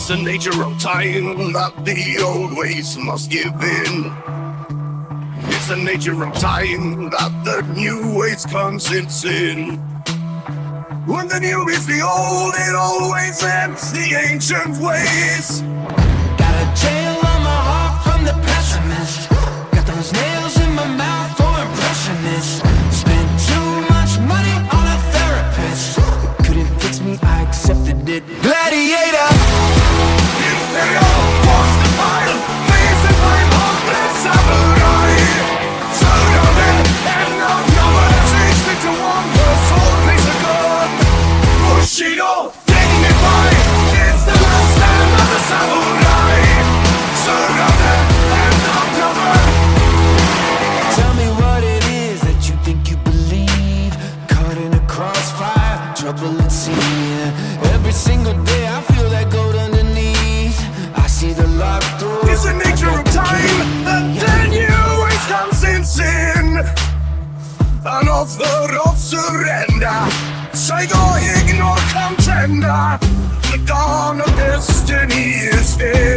It's the nature of time that the old ways must give in. It's the nature of time that the new ways consents in. When the new is the old, it always ends the ancient ways. Got a jail on my heart from the pessimist. Got those nails in my mouth for impressionists. Spent too much money on a therapist. It couldn't fix me, I accepted it. Gladiator! Tell me what it is that you think you believe. Caught in a crossfire, trouble at sea. Every single day I feel that gold underneath. I see the lock through. It's the nature of time that the new ways consents in. An offer of surrender. Say go ignore contender. The dawn of destiny is here.